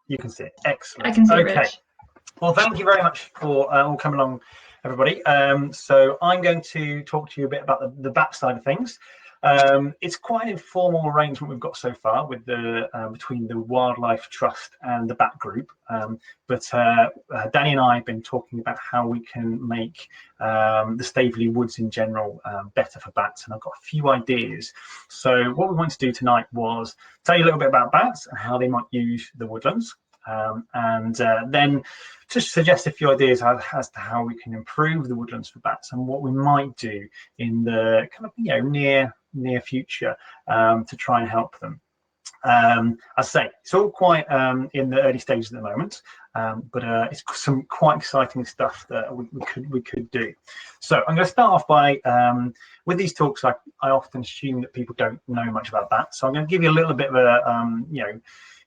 You can see it. Excellent. I can see it, Okay. Rich. Well, thank you very much for all coming along, everybody. So I'm going to talk to you a bit about the bat side of things. It's quite an informal arrangement we've got so far with the between the Wildlife Trust and the Bat Group. But Danny and I have been talking about how we can make the Staveley Woods in general better for bats, and I've got a few ideas. So what we want to do tonight was tell you a little bit about bats and how they might use the woodlands, and then just suggest a few ideas as to how we can improve the woodlands for bats and what we might do in the kind of near future to try and help them. As I say, it's all quite in the early stages at the moment, but it's some quite exciting stuff that we could do. So I'm going to start off by with these talks. I often assume that people don't know much about bats, so I'm going to give you a little bit of a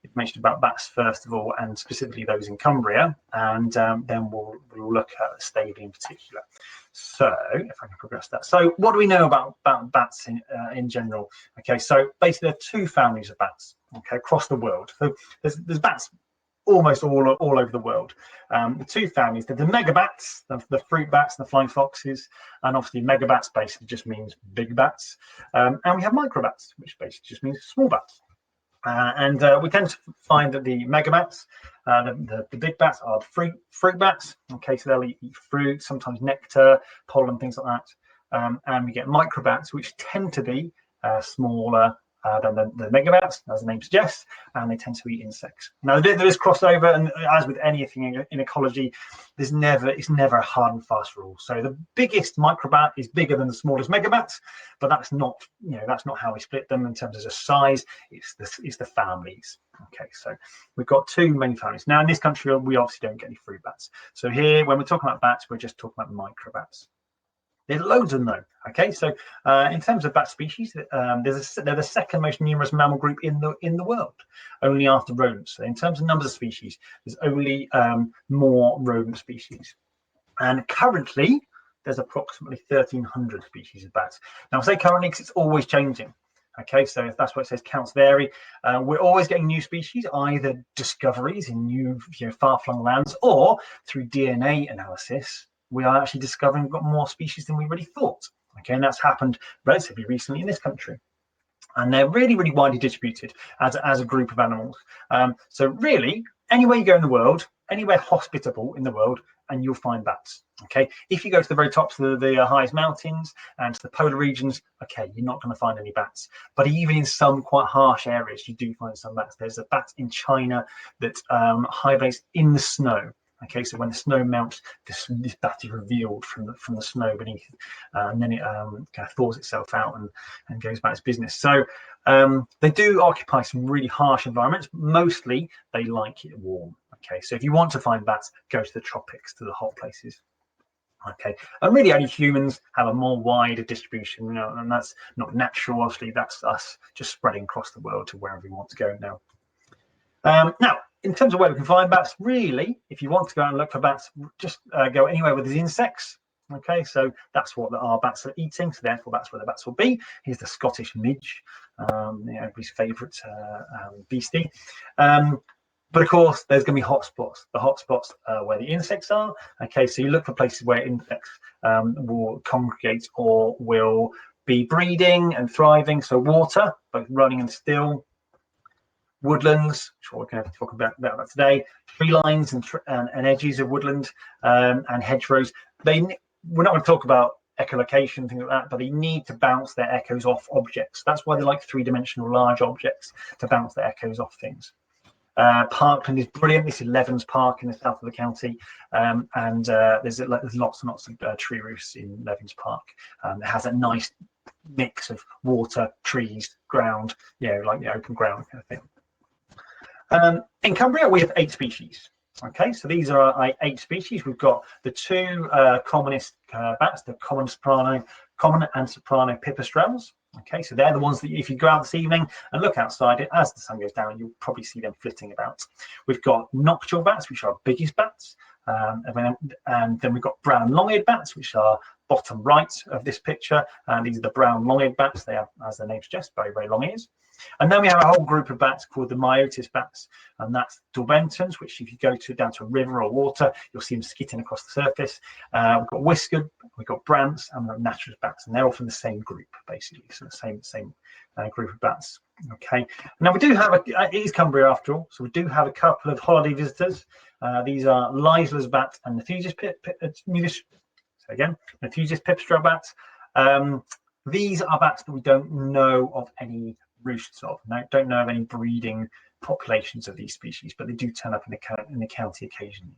information about bats first of all, and specifically those in Cumbria, and then we'll look at Staveley in particular. So if I can progress that. So what do we know about bats in general? Okay, so basically there are two families of bats, okay, across the world. So there's bats almost all over the world. The two families, the megabats, the fruit bats and the flying foxes, and obviously megabats basically just means big bats, and we have microbats, which basically just means small bats. And we tend to find that the megabats, the big bats, are the fruit bats. Okay, so they'll eat fruit, sometimes nectar, pollen, things like that. And we get microbats, which tend to be smaller than the megabats, as the name suggests, and they tend to eat insects. Now there is crossover, and as with anything in ecology, it's never a hard and fast rule. So the biggest microbat is bigger than the smallest megabats, but that's not how we split them in terms of the size. It's the families. Okay, so we've got two main families. Now in this country, we obviously don't get any fruit bats. So here, when we're talking about bats, we're just talking about microbats. There's loads of them though. Okay, so in terms of bat species, they're the second most numerous mammal group in the world, only after rodents. So in terms of numbers of species, there's only more rodent species, and currently there's approximately 1,300 species of bats. Now I say currently because it's always changing. Okay, so if that's what it says, counts vary. We're always getting new species, either discoveries in new, far-flung lands, or through DNA analysis, we are actually discovering we've got more species than we really thought. Okay, and that's happened relatively recently in this country. And they're really, really widely distributed as a group of animals. So really, anywhere you go in the world, anywhere hospitable in the world, and you'll find bats. Okay, if you go to the very tops of the highest mountains and to the polar regions, okay, you're not going to find any bats. But even in some quite harsh areas, you do find some bats. There's a bat in China that hibernates in the snow. Okay, so when the snow melts, this bat is revealed from the snow beneath, and then it kind of thaws itself out and goes about its business. So they do occupy some really harsh environments. Mostly, they like it warm. Okay, so if you want to find bats, go to the tropics, to the hot places. Okay, and really only humans have a more wider distribution, and that's not natural. Obviously, that's us just spreading across the world to wherever we want to go now. Now, in terms of where we can find bats, really, if you want to go out and look for bats, just go anywhere where there's insects. Okay, so that's what our bats are eating, so therefore that's where the bats will be. Here's the Scottish midge, everybody's favourite beastie. But of course, there's going to be hotspots. The hotspots where the insects are. Okay, so you look for places where insects will congregate or will be breeding and thriving. So water, both running and still. Woodlands, which we're going to talk about today, tree lines and edges of woodland and hedgerows. We're not going to talk about echolocation, things like that, but they need to bounce their echoes off objects. That's why they like three-dimensional large objects, to bounce their echoes off things. Parkland is brilliant. This is Levens Park in the south of the county, and there's lots and lots of tree roosts in Levens Park. It has a nice mix of water, trees, ground, like the open ground kind of thing. In Cumbria, we have 8 species. Okay, so these are our 8 species. We've got the 2 commonest bats, the common and soprano pipistrelles. Okay, so they're the ones that if you go out this evening and look outside it, as the sun goes down, you'll probably see them flitting about. We've got nocturnal bats, which are our biggest bats. And then we've got brown long-eared bats, which are bottom right of this picture. And these are the brown long-eared bats. They have, as their name suggests, very, very long ears. And then we have a whole group of bats called the myotis bats, and that's Daubenton's, which if you go down to a river or water, you'll see them skitting across the surface. We've got whiskered, we've got brants, and we've got naturalist bats, and they're all from the same group, basically, so the same group of bats. Okay, now we do have it is Cumbria after all, so we do have a couple of holiday visitors. These are Leisler's bat and Nephusis pipistrelle bats. These are bats that we don't know of any roosts of. Don't know of any breeding populations of these species, but they do turn up in the county occasionally.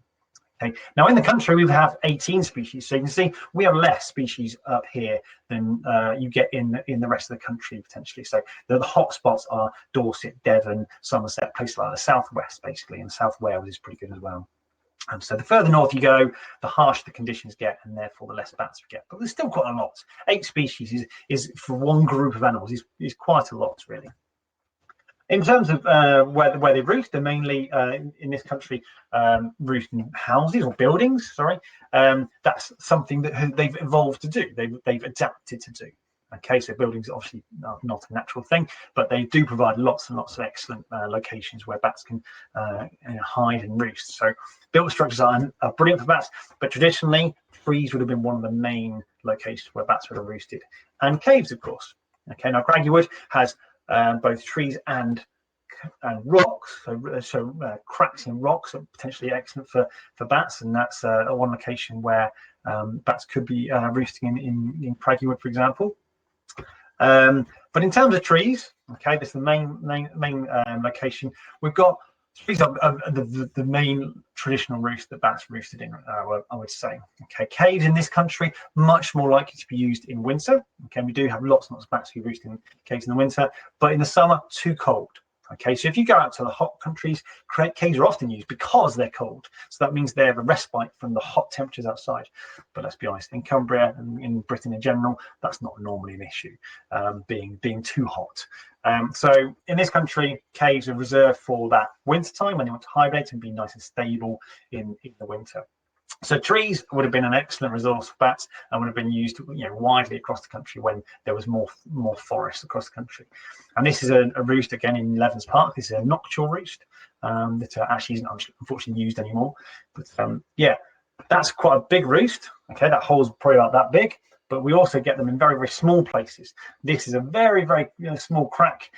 Okay. Now in the country we have 18 species, so you can see we have less species up here than you get in the rest of the country potentially. So the hot spots are Dorset, Devon, Somerset, places like the southwest basically, and South Wales is pretty good as well. So the further north you go, the harsher the conditions get, and therefore the less bats we get. But there's still quite a lot. 8 species is for one group of animals is quite a lot, really. In terms of where they roost, they're mainly in this country roost in houses or buildings. Sorry, that's something that they've evolved to do. They've adapted to do. Okay, so buildings are obviously not a natural thing, but they do provide lots and lots of excellent locations where bats can hide and roost. So built structures are brilliant for bats, but traditionally trees would have been one of the main locations where bats would have roosted, and caves, of course. Okay, now Craggy Wood has both trees and rocks, so cracks in rocks are potentially excellent for bats, and that's one location where bats could be roosting in Craggy Wood, for example. But in terms of trees, okay, this is the main location. We've got trees are the main traditional roost that bats roosted in, I would say. Okay, caves in this country much more likely to be used in winter. Okay, we do have lots and lots of bats who roost in caves in the winter, but in the summer too cold. Okay, so if you go out to the hot countries, caves are often used because they're cold. So that means they have a respite from the hot temperatures outside. But let's be honest, in Cumbria and in Britain in general, that's not normally an issue, being too hot. So in this country, caves are reserved for that winter time when they want to hibernate and be nice and stable in the winter. So trees would have been an excellent resource for bats and would have been used widely across the country when there was more forest across the country. And this is a roost again in Levens Park. This is a nocturnal roost that actually isn't unfortunately used anymore. But yeah, that's quite a big roost. Okay, that hole's probably about that big. But we also get them in very, very small places. This is a very, very small crack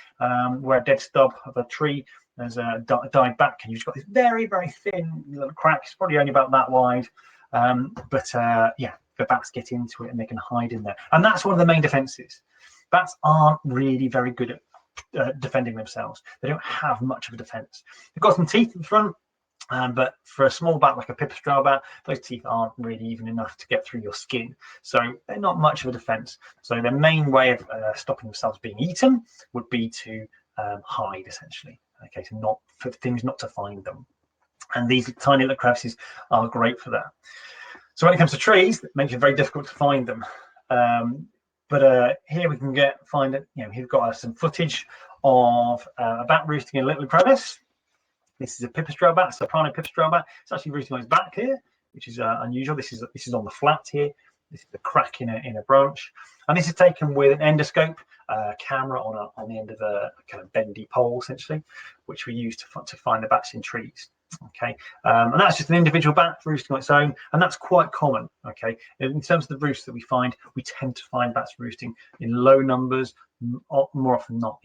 where a dead stub of a tree has died back, and you've got this very, very thin little crack. It's probably only about that wide, but yeah, the bats get into it and they can hide in there. And that's one of the main defenses. Bats aren't really very good at defending themselves. They don't have much of a defense. They've got some teeth in front, but for a small bat like a pipistrelle bat, those teeth aren't really even enough to get through your skin. So they're not much of a defense. So their main way of stopping themselves being eaten would be to hide, essentially. Okay, so not for things not to find them. And these tiny little crevices are great for that. So when it comes to trees, it makes it very difficult to find them. But here we can find it. Here we've got some footage of a bat roosting in a little crevice. This is a pipistrelle bat, soprano pipistrelle bat. It's actually roosting on its back here, which is unusual. This is on the flat here. This is the crack in a branch, and this is taken with an endoscope camera on the end of a kind of bendy pole, essentially, which we use to find the bats in trees. Okay, and that's just an individual bat roosting on its own, and that's quite common. Okay, in terms of the roosts that we find, we tend to find bats roosting in low numbers, more often not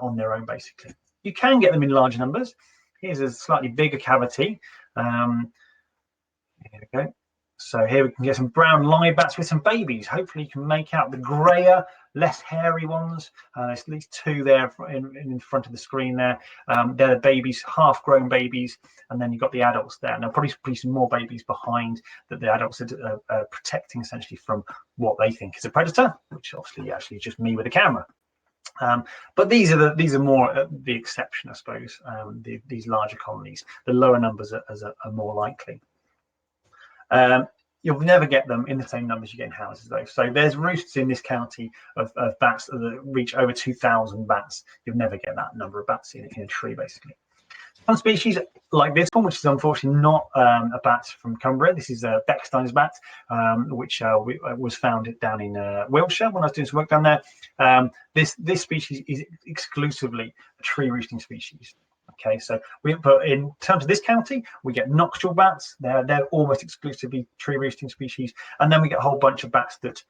on their own. Basically, you can get them in large numbers. Here's a slightly bigger cavity. Here we go. So here we can get some brown live bats with some babies. Hopefully you can make out the grayer, less hairy ones. There's at least 2 there in front of the screen there. They're the babies, half-grown babies, and then you've got the adults there. And there'll probably be some more babies behind that the adults are protecting essentially from what they think is a predator, which obviously actually is just me with a camera. But these are more the exception, I suppose. These larger colonies, the lower numbers are more likely. You'll never get them in the same numbers you get in houses, though. So there's roosts in this county of bats that reach over 2,000 bats. You'll never get that number of bats in a tree, basically. Some species like this one, which is unfortunately not a bat from Cumbria. This is a Dexter's bat, which was found down in Wiltshire when I was doing some work down there. This species is exclusively a tree roosting species. Okay, so but in terms of this county, we get nocturnal bats. They're almost exclusively tree roosting species, and then we get a whole bunch of bats that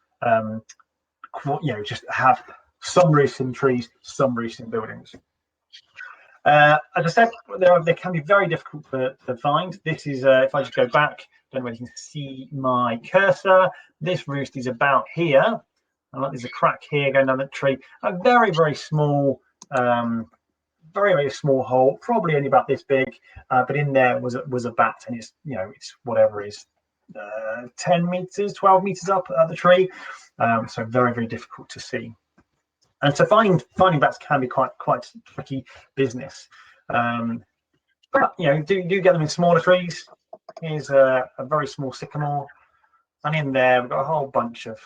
just have some roosts in trees, some roosts in buildings. As I said, they can be very difficult to find. This is if I just go back, don't know if you can see my cursor. This roost is about here. There's a crack here going down the tree. A very, very small. Very, very small hole, probably only about this big, but in there was a bat, and it's whatever is 10 meters, 12 meters up the tree, so very, very difficult to see. And so finding bats can be quite tricky business, but do get them in smaller trees. Here's a very small sycamore, and in there we've got a whole bunch of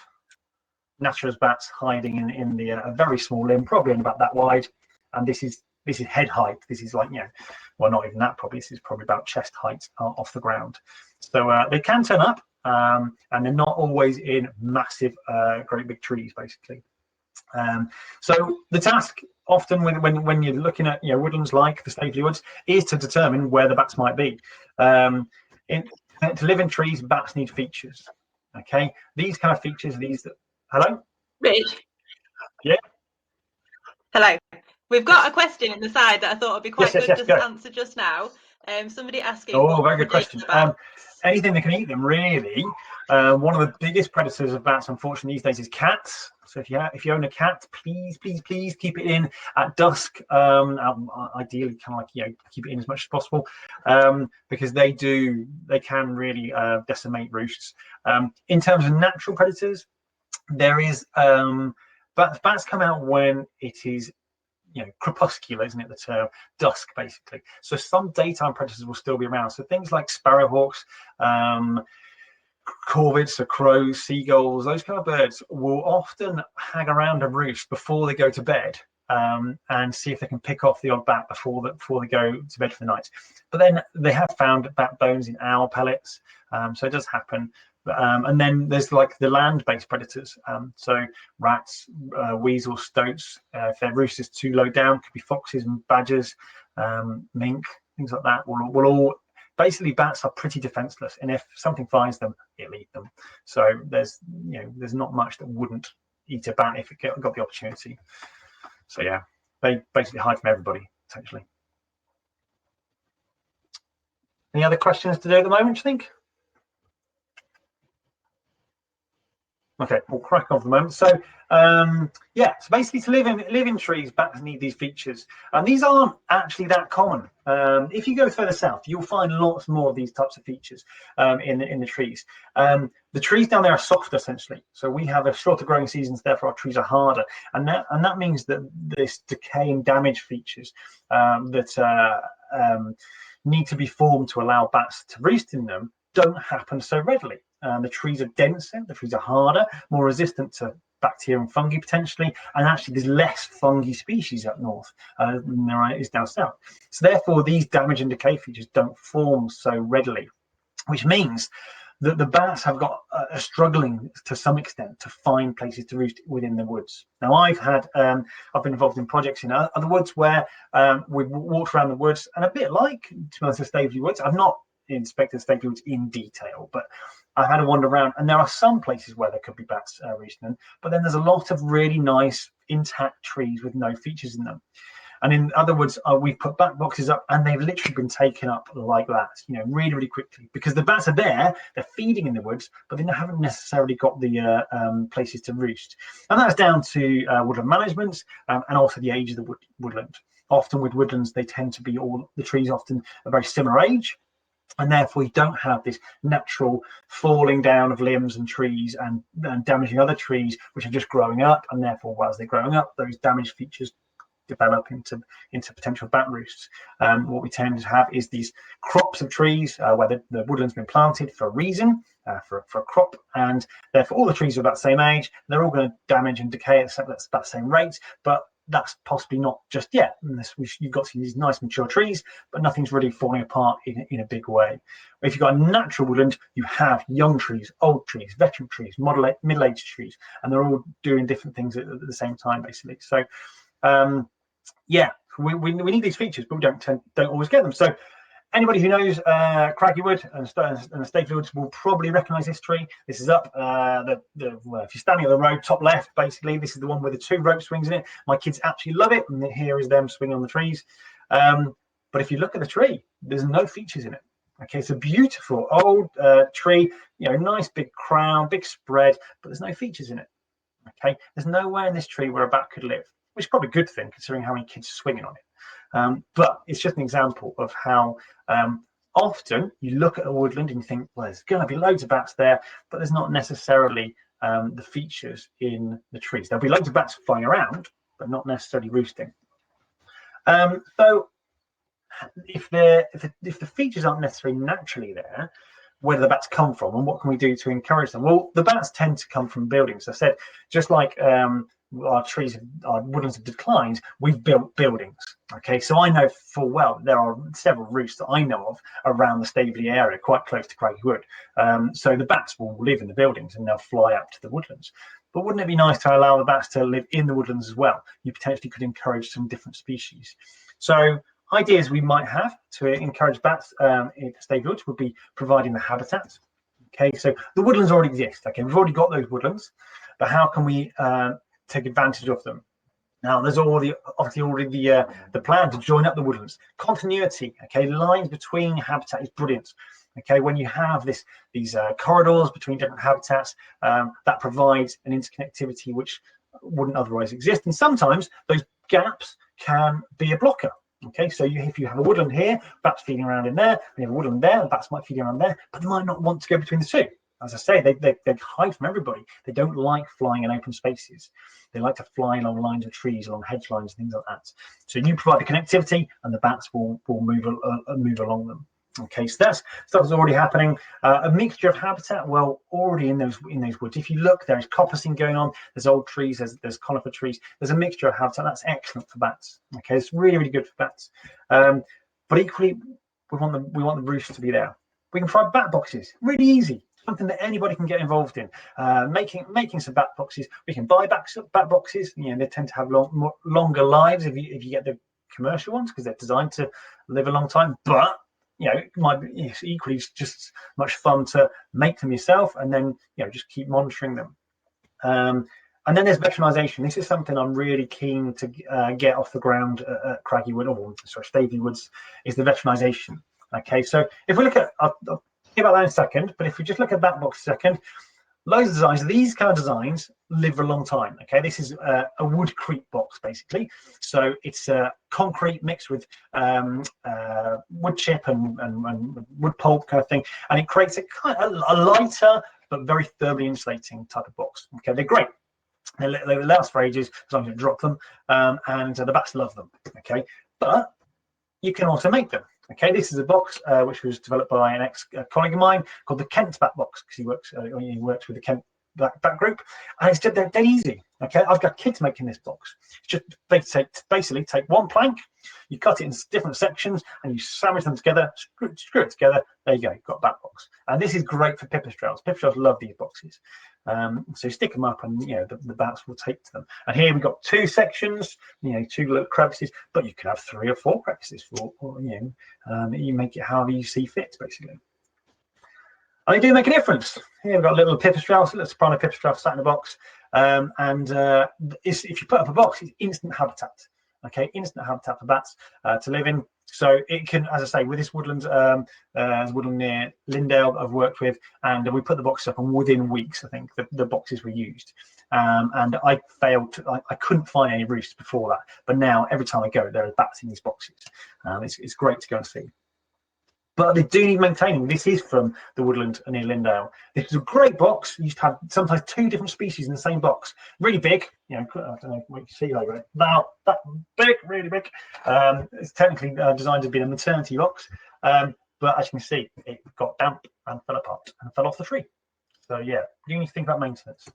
naturalist bats hiding in the a very small limb, probably only about that wide, and this is head height. This is like, well, not even that, probably. This is probably about chest height off the ground. So they can turn up, and they're not always in massive, great big trees, basically. So the task often when you're looking at woodlands like the Staveley Woods is to determine where the bats might be. To live in trees, bats need features. Okay, these kind of features. Hello, Rich. Yeah. Hello. We've got a question in the side that I thought would be quite good to answer just now. Somebody asking. Oh, very good question. Anything that can eat them, really. One of the biggest predators of bats, unfortunately, these days is cats. So if you own a cat, please keep it in at dusk. Ideally, kind of keep it in as much as possible, because they can really decimate roosts. In terms of natural predators, there is bats come out when it is crepuscular, isn't it, the term? Dusk, basically. So some daytime predators will still be around. So things like sparrowhawks, corvids, so crows, seagulls, those kind of birds will often hang around a roost before they go to bed, and see if they can pick off the odd bat before they go to bed for the night. But then they have found bat bones in owl pellets, so it does happen. And then there's like the land-based predators, so rats, weasels, stoats. If their roost is too low down, could be foxes and badgers, mink, things like that. Will all basically, bats are pretty defenseless, and if something finds them, it'll eat them. So there's not much that wouldn't eat a bat if it got the opportunity. So yeah, they basically hide from everybody essentially. Any other questions to do at the moment, do you think? Okay, we'll crack on for the moment. So yeah, so basically to live in trees, bats need these features, and these aren't actually that common. If you go further south, you'll find lots more of these types of features in the trees. The trees down there are softer, essentially, so we have a shorter growing seasons, therefore our trees are harder, and that means that this decay and damage features that need to be formed to allow bats to roost in them don't happen so readily. The trees are denser, the trees are harder, more resistant to bacteria and fungi potentially, and actually there's less fungi species up north than there is down south. So therefore these damage and decay features don't form so readily, which means that the bats have got struggling to some extent to find places to roost within the woods. Now I've been involved in projects in other woods where we've walked around the woods, and a bit like, to be honest, the Staveley Woods, I've not inspected Staveley Woods in detail, but I had a wander around, and there are some places where there could be bats roosting, but then there's a lot of really nice intact trees with no features in them. And in other woods, we've put bat boxes up, and they've literally been taken up like that, really, really quickly, because the bats are there, they're feeding in the woods, but they haven't necessarily got the places to roost. And that's down to woodland management and also the age of the woodland. Often with woodlands, they tend to be the trees often a very similar age, and therefore you don't have this natural falling down of limbs and trees and damaging other trees which are just growing up, and therefore whilst they're growing up, those damaged features develop into potential bat roosts. What we tend to have is these crops of trees where the woodland's been planted for a reason, for a crop, and therefore all the trees are about the same age. They're all going to damage and decay at that same rate, but that's possibly not just yet. You've got these nice mature trees, but nothing's really falling apart in a big way. If you've got a natural woodland, you have young trees, old trees, veteran trees, middle-aged trees, and they're all doing different things at the same time, basically. So yeah, we need these features, but we don't always get them. So anybody who knows Craggy Wood and Staveley Woods will probably recognise this tree. This is up well, if you're standing at the road, top left, basically, this is the one with the 2 rope swings in it. My kids absolutely love it, and here is them swinging on the trees. But if you look at the tree, there's no features in it. Okay, it's a beautiful old tree, nice big crown, big spread, but there's no features in it. Okay, there's nowhere in this tree where a bat could live, which is probably a good thing considering how many kids are swinging on it. But it's just an example of how often you look at a woodland and you think, well, there's going to be loads of bats there, but there's not necessarily the features in the trees. There'll be loads of bats flying around, but not necessarily roosting. So if the features aren't necessarily naturally there, where do the bats come from, and what can we do to encourage them? Well, the bats tend to come from buildings. I said, just like our woodlands have declined, we've built buildings. Okay, so I know full well there are several roosts that I know of around the Staveley area, quite close to Craggy Wood. So the bats will live in the buildings and they'll fly up to the woodlands. But wouldn't it be nice to allow the bats to live in the woodlands as well? You potentially could encourage some different species. So ideas we might have to encourage bats in Staveley Woods would be providing the habitat. Okay, so the woodlands already exist. Okay, we've already got those woodlands, but how can we take advantage of them? Now, there's obviously already the plan to join up the woodlands. Continuity, okay, lines between habitat is brilliant. Okay, when you have these corridors between different habitats, that provides an interconnectivity which wouldn't otherwise exist. And sometimes those gaps can be a blocker. Okay, so if you have a woodland here, bats feeding around in there, and you have a woodland there, bats might feed around there, but they might not want to go between the two. As I say, they hide from everybody. They don't like flying in open spaces. They like to fly along lines of trees, along hedge lines, things like that. So you provide the connectivity, and the bats will move along them. Okay, so that stuff is already happening. A mixture of habitat, well, already in those woods. If you look, there's coppicing going on. There's old trees. There's conifer trees. There's a mixture of habitat. That's excellent for bats. Okay, it's really, really good for bats. But equally, we want the roofs to be there. We can provide bat boxes. Really easy. Something that anybody can get involved in. Making some bat boxes. We can buy bat boxes. They tend to have longer lives if you get the commercial ones because they're designed to live a long time. But it might be equally just much fun to make them yourself and then just keep monitoring them. And then there's veteranization. This is something I'm really keen to get off the ground at Craggy Wood, Staveley Woods, is the veteranization. Okay, so if we look at, I'll give about that in a second, but if we just look at that box a second, loads of designs. These kind of designs live for a long time. Okay, this is a woodcrete box basically. So it's concrete mixed with wood chip and wood pulp kind of thing, and it creates a lighter but very thermally insulating type of box. Okay, they're great. They last for ages as long as you drop them, and the bats love them. Okay, but you can also make them. Okay, this is a box which was developed by an ex-colleague of mine called the Kent Bat Box because he works with the Kent Bat Group, and it's just they're easy. Okay, I've got kids making this box. It's just basically take one plank, you cut it in different sections, and you sandwich them together, screw it together. There you go, you've got a bat box. And this is great for pipistrelles. Pipistrelles love these boxes. So you stick them up, and the bats will take to them. And here we've got 2 sections, 2 little crevices, but you can have 3 or 4 crevices for you make it however you see fit, basically. And they do make a difference. Here we've got a little pipistrelle, little soprano pipistrelle sat in a box, if you put up a box, it's instant habitat. Okay, instant habitat for bats to live in. So it can, as I say, with this woodland, woodland near Lindale I've worked with, and we put the boxes up, and within weeks, I think the boxes were used. And I couldn't find any roosts before that, but now every time I go, there are bats in these boxes. It's great to go and see. But they do need maintaining. This is from the woodland near Lindale. This is a great box. You used to have sometimes 2 different species in the same box. Really big. I don't know what you see over it. Now that big, really big. It's technically designed to be a maternity box, but as you can see, it got damp and fell apart and fell off the tree. So yeah, you need to think about maintenance.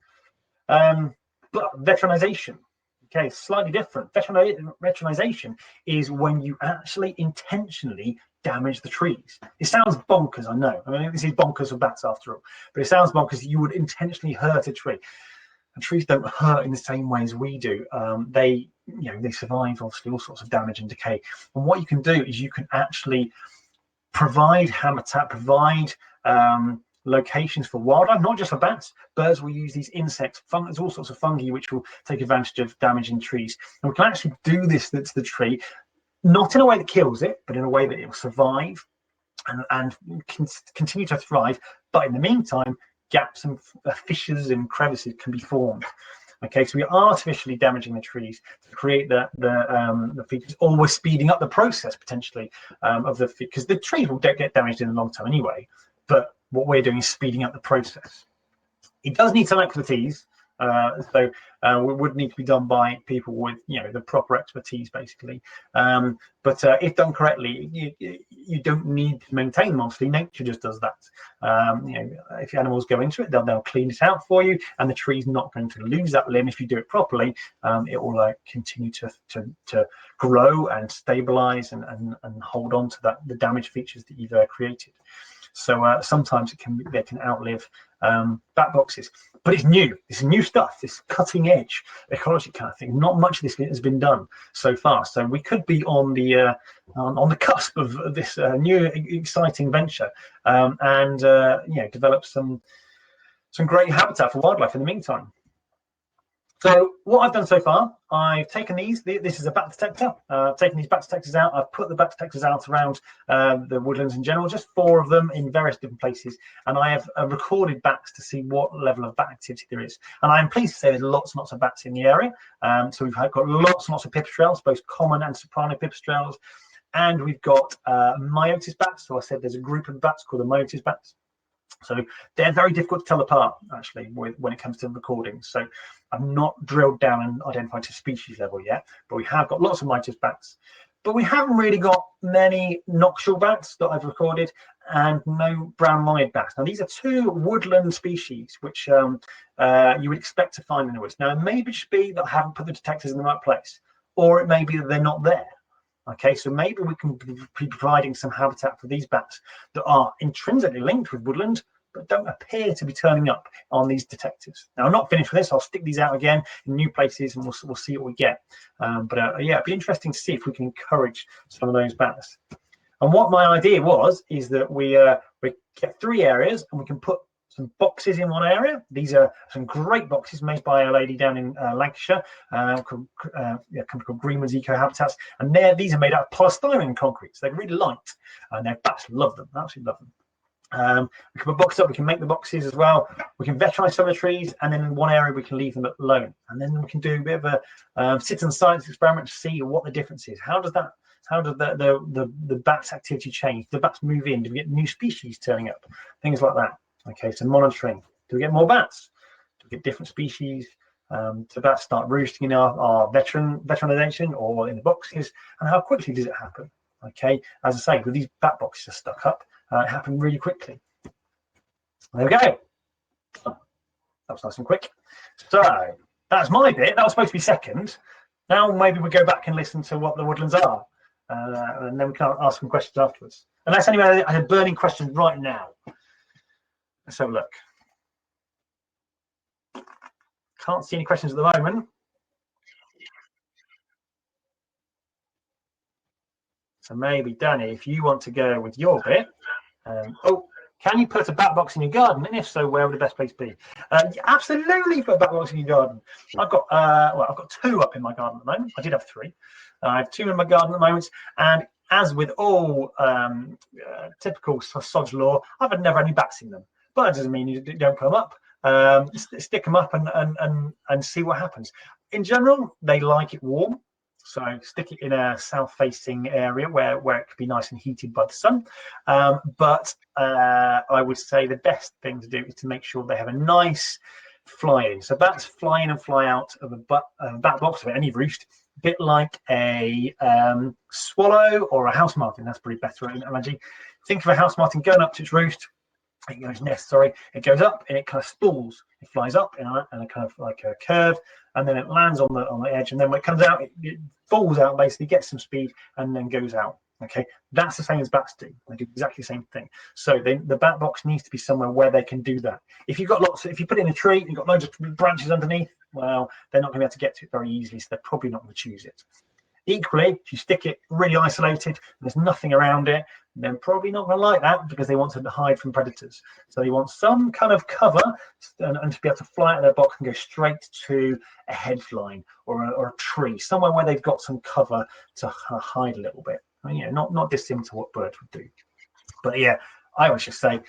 But veteranization. Okay, slightly different. Veteranization is when you actually intentionally damage the trees. It sounds bonkers, I know. I mean, this is bonkers for bats after all, but it sounds bonkers. You would intentionally hurt a tree. And trees don't hurt in the same way as we do. They survive obviously all sorts of damage and decay. And what you can do is you can actually provide habitat, provide locations for wildlife, not just for bats. Birds will use these insects, there's all sorts of fungi which will take advantage of damaging trees. And we can actually do this to the tree, not in a way that kills it, but in a way that it will survive and continue to thrive. But in the meantime, gaps and fissures and crevices can be formed. Okay, so we are artificially damaging the trees to create the features, or we're speeding up the process potentially of because the trees will get damaged in the long term anyway. But what we're doing is speeding up the process. It does need some expertise, so it would need to be done by people with the proper expertise, basically. But if done correctly, you don't need to maintain them. Obviously, nature just does that. If the animals go into it, they'll clean it out for you, and the tree's not going to lose that limb if you do it properly. It will continue to grow and stabilize and hold on to the damaged features that you've created. So sometimes they can outlive bat boxes, but it's new. It's new stuff. It's cutting edge ecology kind of thing. Not much of this has been done so far. So we could be on the cusp of this new exciting venture, and develop some great habitat for wildlife in the meantime. So what I've done so far, I've taken these. This is a bat detector. I've taken these bat detectors out. I've put the bat detectors out around the woodlands in general, just 4 of them in various different places. And I have recorded bats to see what level of bat activity there is. And I'm pleased to say there's lots and lots of bats in the area. So we've got lots and lots of pipistrelles, both common and soprano pipistrelles. And we've got myotis bats. So I said there's a group of bats called the myotis bats. So they're very difficult to tell apart, actually, when it comes to recordings. So I've not drilled down and identified to species level yet, but we have got lots of myotis bats. But we haven't really got many nocturnal bats that I've recorded, and no brown-eyed bats. Now, these are 2 woodland species, which you would expect to find in the woods. Now, it may just be that I haven't put the detectors in the right place, or it may be that they're not there. Okay, so maybe we can be providing some habitat for these bats that are intrinsically linked with woodland, but don't appear to be turning up on these detectors. Now, I'm not finished with this. I'll stick these out again in new places, and we'll see what we get. Yeah, it'd be interesting to see if we can encourage some of those bats. And what my idea is that we get 3 areas, and we can put some boxes in one area. These are some great boxes made by a lady down in Lancashire, called Greenwood's Eco Habitats, and these are made out of polystyrene concrete, so they're really light, and their bats love them, absolutely love them. We can put boxes up, we can make the boxes as well, we can veterinize some of the trees, and then in one area we can leave them alone, and then we can do a bit of a citizen science experiment to see what the difference is. How does the bats activity change? Do bats move in? Do we get new species turning up? Things like that. Okay, so monitoring. Do we get more bats? Do we get different species? Do bats start roosting in our veteranization or in the boxes? And how quickly does it happen? Okay, as I say, with these bat boxes are stuck up, it happened really quickly. There we go. That was nice and quick. So that's my bit. That was supposed to be second. Now maybe we go back and listen to what the woodlands are, and then we can ask some questions afterwards. Unless anybody has a burning question right now. Let's have a look. Can't see any questions at the moment. So maybe, Danny, if you want to go with your bit. Can you put a bat box in your garden? And if so, where would the best place be? Absolutely put a bat box in your garden. I've got 2 up in my garden at the moment. I did have 3. I have 2 in my garden at the moment. And as with all typical sod's law, I've never had any bats in them. But that doesn't mean you don't put them up. Stick them up and see what happens. In general, they like it warm. So stick it in a south-facing area where it could be nice and heated by the sun. But I would say the best thing to do is to make sure they have a nice fly-in. So bats fly in and fly out of a bat box or any roost, a bit like a swallow or a house martin. That's probably better analogy. Think of a house martin going up to its roost. it goes nest, sorry, it goes up and it kind of spools. It flies up in a kind of like a curve, and then it lands on the edge, and then when it comes out, it falls out, basically gets some speed, and then goes out. Okay, that's the same as bats do. They do exactly the same thing. So the bat box needs to be somewhere where they can do that. If you've got if you put it in a tree, you've got loads of branches underneath, well, they're not going to be able to get to it very easily, so they're probably not going to choose it. Equally, if you stick it really isolated and there's nothing around it, they're probably not going to like that, because they want to hide from predators. So they want some kind of cover, and to be able to fly out of their box and go straight to a hedge-line or a tree, somewhere where they've got some cover to hide a little bit. I mean, not dissimilar to what birds would do. But yeah, I always just say,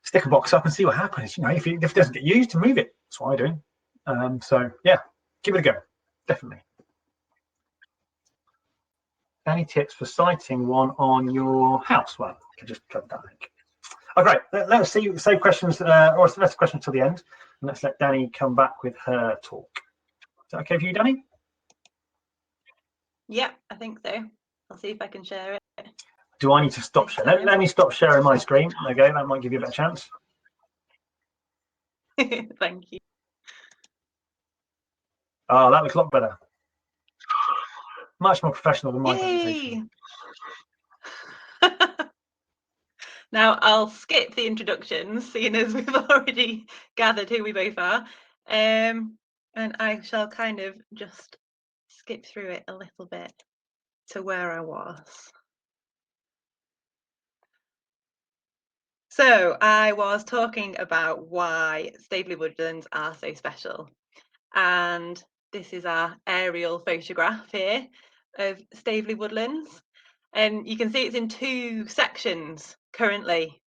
stick a box up and see what happens. If it doesn't get used, to move it. That's what I do. So yeah, give it a go, definitely. Any tips for sighting one on your house? Well, I can just cover that link. Okay, let's save questions, or let's questions till the end, and let's let Danny come back with her talk. Is that okay for you, Danny? Yeah, I think so. I'll see if I can share it. Do I need to stop sharing? Let me stop sharing my screen. Okay, that might give you a better chance. Thank you. Oh, that looks a lot better. Much more professional than my presentation. Now I'll skip the introductions, seeing as we've already gathered who we both are, and I shall kind of just skip through it a little bit to where I was. So I was talking about why Staveley Woodlands are so special, and this is our aerial photograph here of Staveley Woodlands, and you can see it's in 2 sections currently,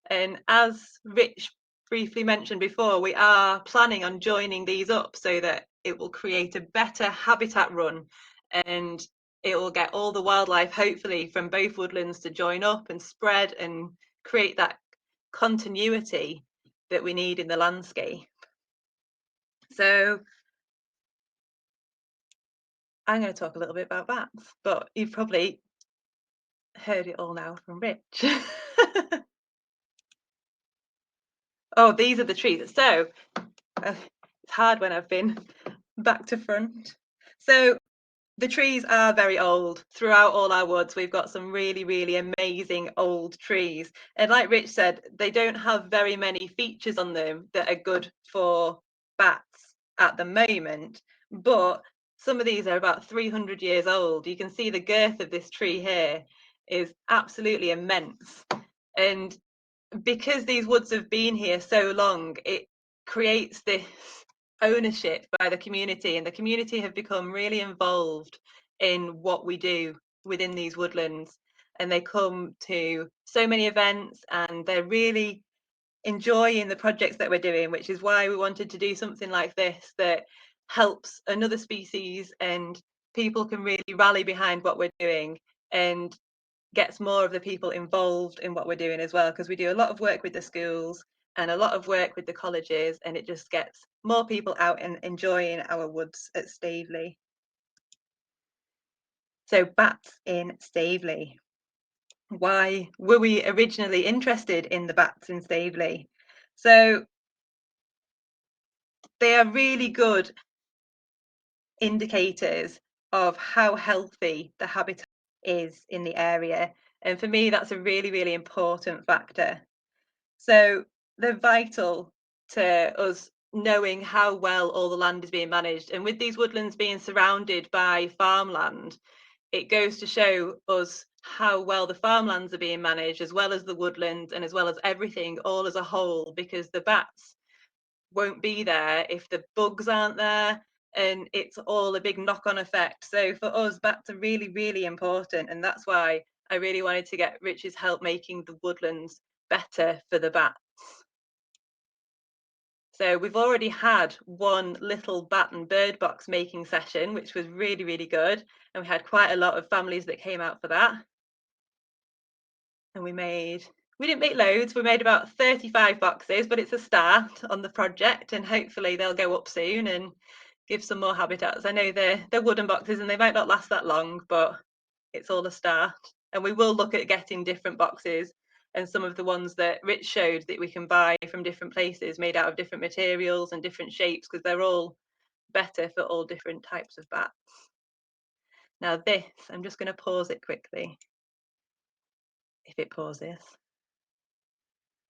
and as Rich briefly mentioned before, we are planning on joining these up so that it will create a better habitat run, and it will get all the wildlife hopefully from both woodlands to join up and spread and create that continuity that we need in the landscape. So I'm going to talk a little bit about bats, but you've probably heard it all now from Rich. Oh, these are the trees. So it's hard when I've been back to front. So the trees are very old. Throughout all our woods, we've got some really, really amazing old trees. And like Rich said, they don't have very many features on them that are good for bats at the moment. But some of these are about 300 years old. You can see the girth of this tree here is absolutely immense. And because these woods have been here so long, it creates this ownership by the community, and the community have become really involved in what we do within these woodlands, and they come to so many events and they're really enjoying the projects that we're doing, which is why we wanted to do something like this that helps another species and people can really rally behind what we're doing and gets more of the people involved in what we're doing as well, because we do a lot of work with the schools and a lot of work with the colleges, and it just gets more people out and enjoying our woods at Staveley. So bats in Staveley. Why were we originally interested in the bats in Staveley? So they are really good indicators of how healthy the habitat is in the area, and for me that's a really, really important factor. So they're vital to us knowing how well all the land is being managed, and with these woodlands being surrounded by farmland, it goes to show us how well the farmlands are being managed, as well as the woodlands and as well as everything all as a whole, because the bats won't be there if the bugs aren't there, and it's all a big knock-on effect. So for us, bats are really, really important, and that's why I really wanted to get Rich's help making the woodlands better for the bats. So we've already had one little bat and bird box making session, which was really, really good, and we had quite a lot of families that came out for that. And we didn't make loads, we made about 35 boxes, but it's a start on the project, and hopefully they'll go up soon and give some more habitats. I know they're wooden boxes and they might not last that long, but it's all a start, and we will look at getting different boxes and some of the ones that Rich showed that we can buy from different places, made out of different materials and different shapes, because they're all better for all different types of bats. Now this, I'm just going to pause it quickly, if it pauses.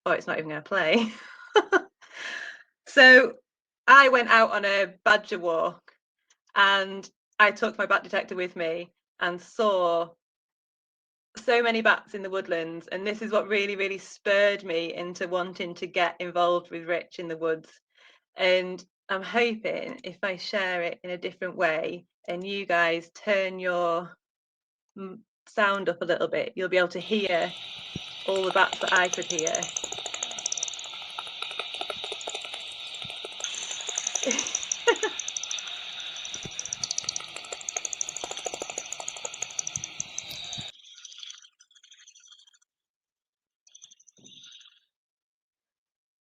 Oh, it's not even going to play. So I went out on a badger walk and I took my bat detector with me and saw so many bats in the woodlands, and this is what really spurred me into wanting to get involved with Rich in the woods. And I'm hoping if I share it in a different way and you guys turn your sound up a little bit, you'll be able to hear all the bats that I could hear.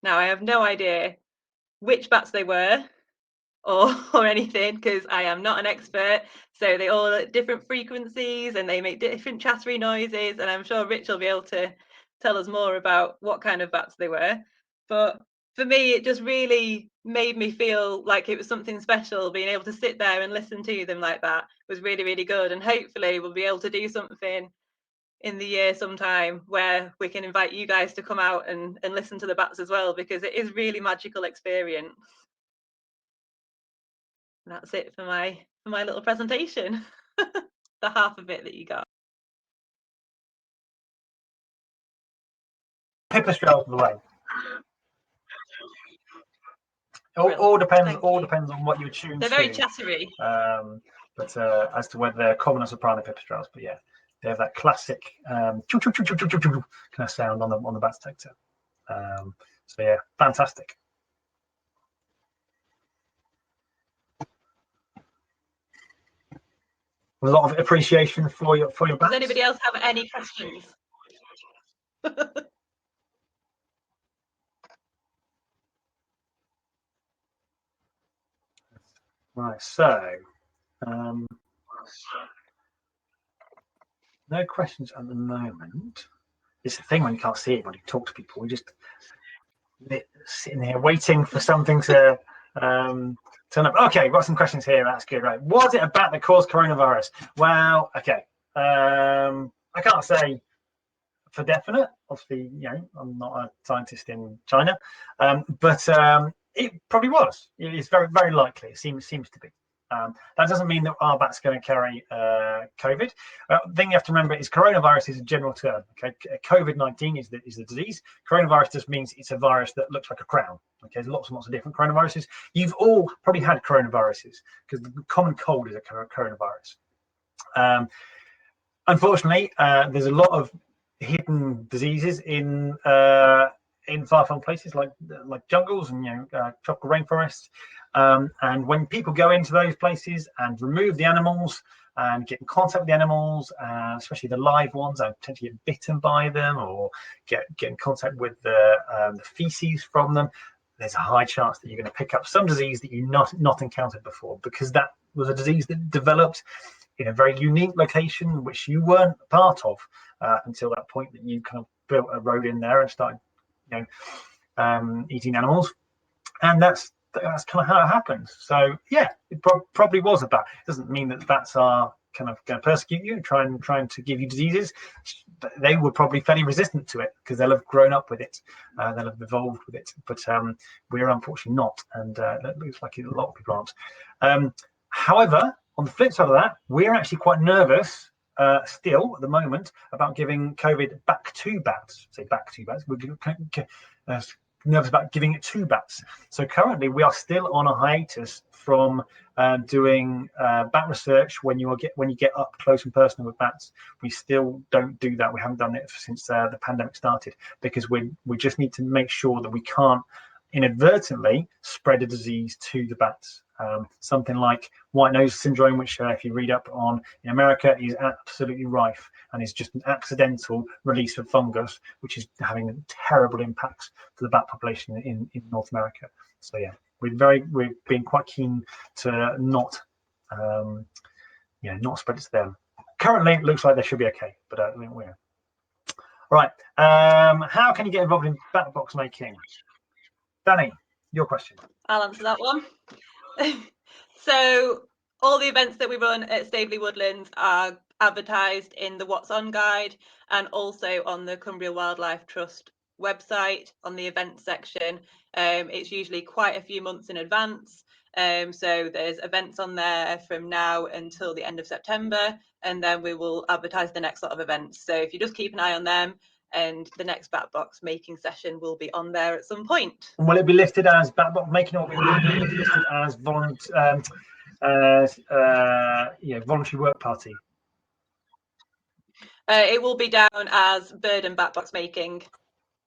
Now I have no idea which bats they were or anything, because I am not an expert. So they all at different frequencies and they make different chattery noises, and I'm sure Rich will be able to tell us more about what kind of bats they were. But for me, it just really made me feel like it was something special. Being able to sit there and listen to them like that was really good, and hopefully we'll be able to do something in the year sometime where we can invite you guys to come out and listen to the bats as well, because it is really magical experience. And that's it for my little presentation. The half of it that you got. Pipistrelle of the way. All depends on what you tune to. They're very chattery. But as to whether they're common or soprano pipistrelles, but yeah, they have that classic kind of sound on the bat detector. So yeah, fantastic. A lot of appreciation for your bats. Does anybody else have any questions? Right, so no questions at the moment. It's the thing when you can't see anybody talk to people. We just sitting here waiting for something to turn up. Okay, we've got some questions here. That's good. Right, was it a bat that caused coronavirus? Well, okay. I can't say for definite. Obviously, you know, I'm not a scientist in China, but it probably was. It's very likely. It seems to be. That doesn't mean that our bat's going to carry COVID. The thing you have to remember is coronavirus is a general term. Okay, COVID-19 is the disease. Coronavirus just means it's a virus that looks like a crown. Okay, there's lots and lots of different coronaviruses. You've all probably had coronaviruses because the common cold is a coronavirus. Unfortunately, there's a lot of hidden diseases in far-flung places like jungles and tropical rainforests. And when people go into those places and remove the animals and get in contact with the animals, especially the live ones, and potentially get bitten by them or get in contact with the feces from them, there's a high chance that you're going to pick up some disease that you've not encountered before, because that was a disease that developed in a very unique location which you weren't part of until that point that you kind of built a road in there and started eating animals, and that's kind of how it happens. So yeah, it probably was a bat. It doesn't mean that bats are kind of going to persecute you and trying to give you diseases. They were probably fairly resistant to it because they'll have grown up with it, they'll have evolved with it, but we're unfortunately not, and it looks like a lot of people aren't. However, on the flip side of that, we're actually quite nervous still at the moment about giving COVID back to bats. Say back to bats. We're nervous about giving it to bats. So currently we are still on a hiatus from doing bat research when you get up close and personal with bats. We still don't do that. We haven't done it since the pandemic started, because we just need to make sure that we can't inadvertently spread a disease to the bats. Something like white nose syndrome, which if you read up on in America, is absolutely rife and is just an accidental release of fungus, which is having terrible impacts to the bat population in North America. So yeah, we've been quite keen to not spread it to them. Currently, it looks like they should be okay, but we're. Right. How can you get involved in bat box making? Danny, your question. I'll answer that one. So all the events that we run at Staveley Woodlands are advertised in the What's On guide and also on the Cumbria Wildlife Trust website on the events section. It's usually quite a few months in advance. So there's events on there from now until the end of September, and then we will advertise the next lot of events. So if you just keep an eye on them, and the next bat box making session will be on there at some point. And will it be listed as bat box making, or will it be listed as voluntary work party? It will be down as bird and bat box making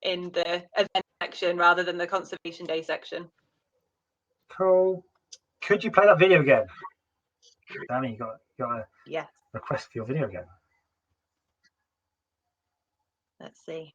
in the event section rather than the Conservation Day section. Cool. Could you play that video again? Danny, you got a request for your video again. Let's see.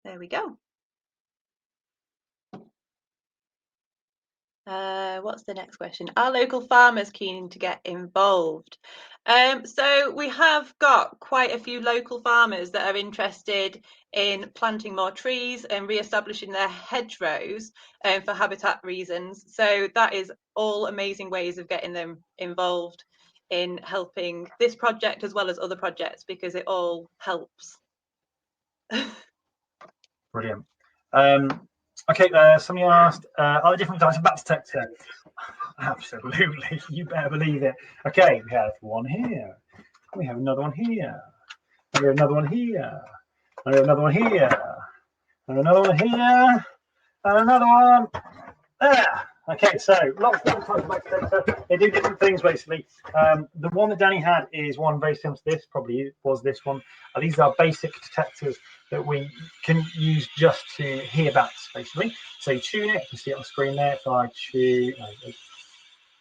There we go. What's the next question? Are local farmers keen to get involved? So we have got quite a few local farmers that are interested in planting more trees and re-establishing their hedgerows for habitat reasons. So that is all amazing ways of getting them involved in helping this project as well as other projects, because it all helps. Brilliant. Okay, somebody asked, are there different types of bat detector? Absolutely, you better believe it. Okay, we have one here. We have another one here. We have another one here. We have another one here. And another one here. And another one there. Okay, so lots of different types of bat detector. They do different things basically. The one that Danny had is one very similar to this, probably was this one. These are basic detectors that we can use just to hear bats basically. So you tune it, you can see it on the screen there. If I tune,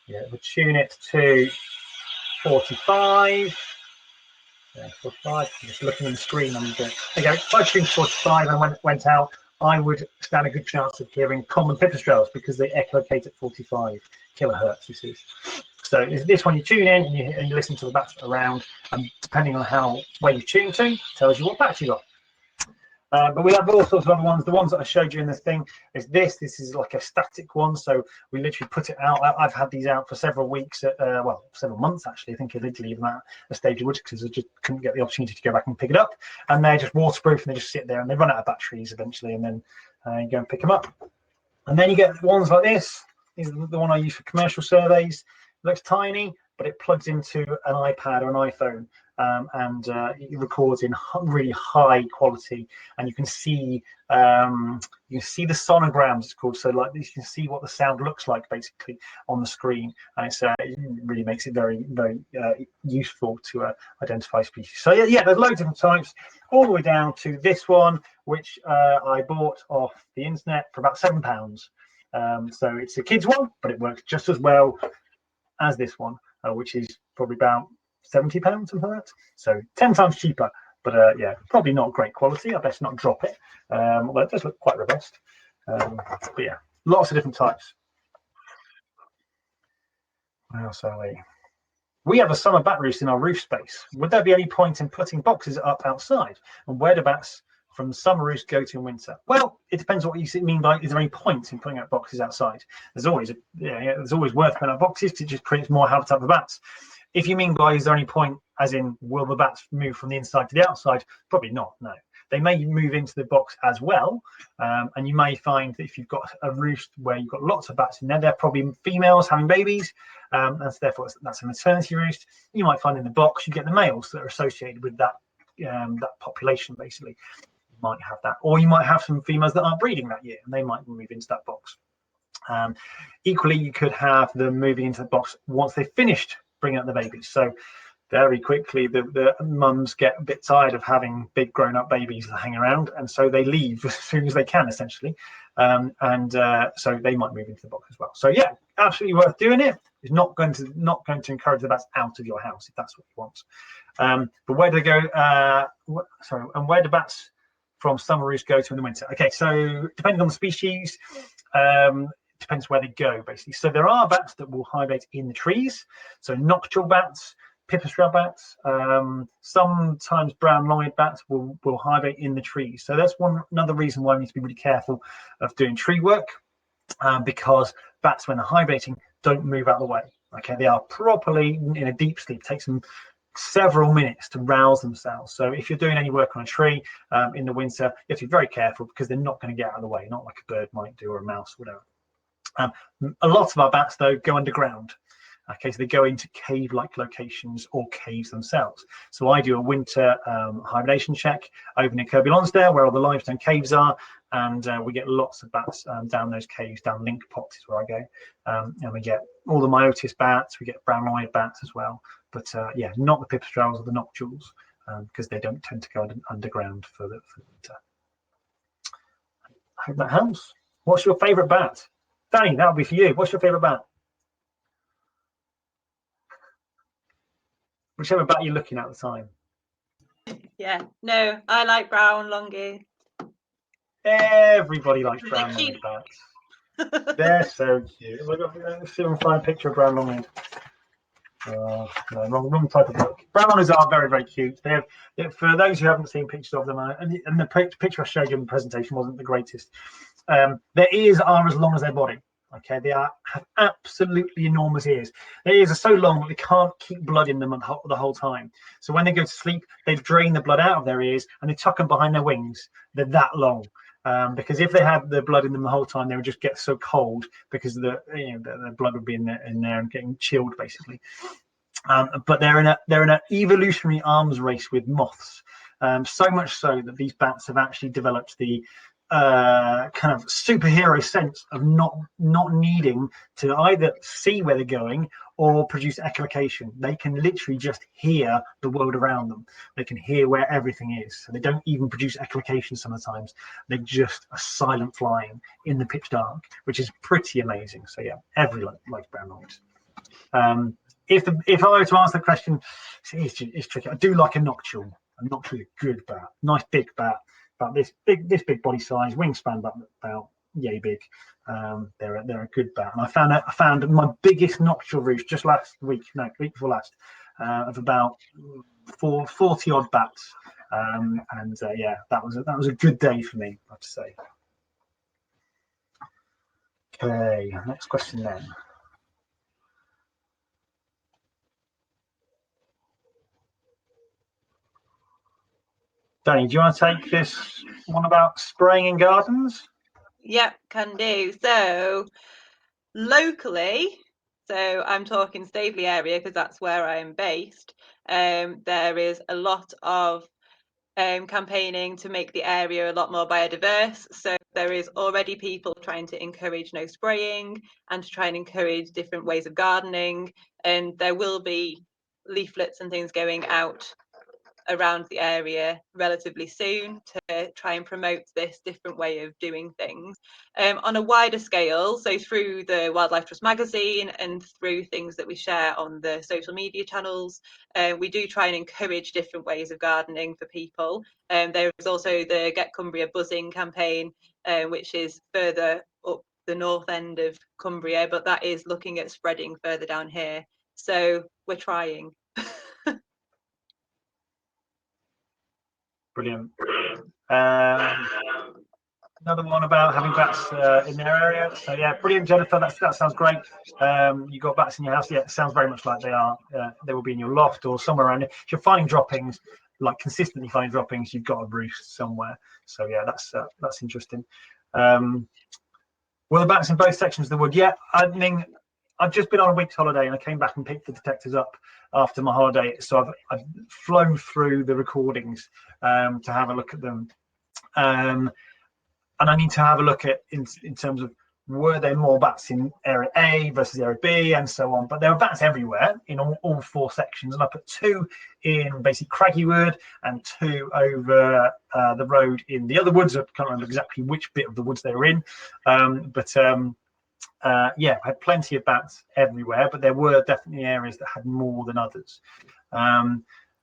we tune it to 45. Yeah, 45. I'm just looking at the screen. There you go. If I tuned 45 and went out, I would stand a good chance of hearing common pipistrelles because they echolocate at 45 kilohertz. This is. So this one you tune in and you listen to the bats around, and depending on where you tune to, tells you what bats you got. But we have all sorts of other ones. The ones that I showed you in this thing is this. This is like a static one, so we literally put it out. I've had these out for several weeks, well, several months actually. I think originally even at Staveley Woodlands because I just couldn't get the opportunity to go back and pick it up. And they're just waterproof, and they just sit there, and they run out of batteries eventually, and then you go and pick them up. And then you get ones like this. These are the one I use for commercial surveys. It looks tiny, but it plugs into an iPad or an iPhone. And it records in really high quality, and you can see the sonograms, it's called. So like this, you can see what the sound looks like basically on the screen, and it really makes it very, very useful to identify species. So yeah, there's loads of different types, all the way down to this one, which I bought off the internet for about £7. So it's a kids one, but it works just as well as this one, which is probably about £70, something like that. So 10 times cheaper, but yeah, probably not great quality. I best not drop it. Although it does look quite robust. But yeah, lots of different types. What else are we? We have a summer bat roost in our roof space. Would there be any point in putting boxes up outside? And where do bats from summer roost go to in winter? Well, it depends what you mean by, is there any point in putting up boxes outside? There's always worth putting up boxes to just create more habitat for bats. If you mean by, is there any point, as in, will the bats move from the inside to the outside? Probably not, no. they may move into the box as well. And you may find that if you've got a roost where you've got lots of bats in there, they're probably females having babies, and so therefore that's a maternity roost. You might find in the box you get the males that are associated with that population, basically. You might have that, or you might have some females that aren't breeding that year, and they might move into that box. Equally, you could have them moving into the box once they've finished bringing up the babies. So very quickly, the mums get a bit tired of having big grown-up babies that hang around, and so they leave as soon as they can, essentially. So they might move into the box as well. So yeah, absolutely worth doing it. It's not going to encourage the bats out of your house if that's what you want. But where do they go? And where do bats from summer roost go to in the winter? Okay, so depending on the species, depends where they go, basically. So there are bats that will hibernate in the trees. So nocturnal bats, pipistrelle bats, sometimes brown-lunged bats will hibernate in the trees. So that's another reason why we need to be really careful of doing tree work, because bats, when they're hibernating, don't move out of the way. Okay, they are properly in a deep sleep. It takes them several minutes to rouse themselves. So if you're doing any work on a tree in the winter, you have to be very careful, because they're not going to get out of the way, not like a bird might do or a mouse or whatever. A lot of our bats, though, go underground. Okay, so they go into cave-like locations or caves themselves. So I do a winter hibernation check over near Kirby Lonsdale, where all the limestone caves are, and we get lots of bats down those caves, down Link Pots is where I go, and we get all the Myotis bats, we get brown-eyed bats as well, but yeah, not the pipistrelles or the noctules, because they don't tend to go underground for the winter. I hope that helps. What's your favourite bat? Danny, that'll be for you. What's your favourite bat? Whichever bat you're looking at the time. Yeah, no, I like brown long-eared. Everybody likes brown long-eared bats. They're so cute. Let's see if I can find a picture of brown long-eared. No, wrong type of book. Brown long-ears are very, very cute. They have, for those who haven't seen pictures of them, and the picture I showed you in the presentation wasn't the greatest. Their ears are as long as their body. Okay, they have absolutely enormous ears. Their ears are so long that they can't keep blood in them the whole time. So when they go to sleep, they drain the blood out of their ears and they tuck them behind their wings. They're that long. Because if they had the blood in them the whole time, they would just get so cold, because the blood would be in there and getting chilled, basically. But they're in an evolutionary arms race with moths. So much so that these bats have actually developed the kind of superhero sense of not needing to either see where they're going or produce echolocation. They can literally just hear the world around them. They can hear where everything is. So they don't even produce echolocation sometimes. They just are silent flying in the pitch dark, which is pretty amazing. So yeah, everyone likes brown eyes. If I were to answer the question, it's tricky. I do like a noctule. A noctule is a good bat, nice big bat. About this big body size, wingspan about yay big. They're a good bat, and I found my biggest noctule roost just week before last, of about 40 odd bats, yeah, that was a good day for me, I have to say. Okay, next question then. Danny, do you want to take this one about spraying in gardens? Yeah, can do. So locally, so I'm talking Staveley area because that's where I'm based. There is a lot of campaigning to make the area a lot more biodiverse. So there is already people trying to encourage no spraying and to try and encourage different ways of gardening. And there will be leaflets and things going out around the area relatively soon to try and promote this different way of doing things on a wider scale. So through the Wildlife Trust magazine and through things that we share on the social media channels, we do try and encourage different ways of gardening for people. There is also the Get Cumbria Buzzing campaign, which is further up the north end of Cumbria, but that is looking at spreading further down here. So we're trying. Brilliant. Another one about having bats in their area. So yeah, brilliant, Jennifer. That sounds great. You got bats in your house? Yeah, it sounds very much like they are. They will be in your loft or somewhere around it. If you're finding droppings, like consistently finding droppings, you've got a roost somewhere. So yeah, that's interesting. Well, the bats in both sections of the wood. Yeah, I mean, I've just been on a week's holiday and I came back and picked the detectors up after my holiday. So I've flown through the recordings to have a look at them. And I need to have a look at in terms of, were there more bats in area A versus area B and so on. But there were bats everywhere in all 4 sections. And I put 2 in basically Craggy Wood and 2 over the road in the other woods. I can't remember exactly which bit of the woods they were in. Yeah, I had plenty of bats everywhere, but there were definitely areas that had more than others.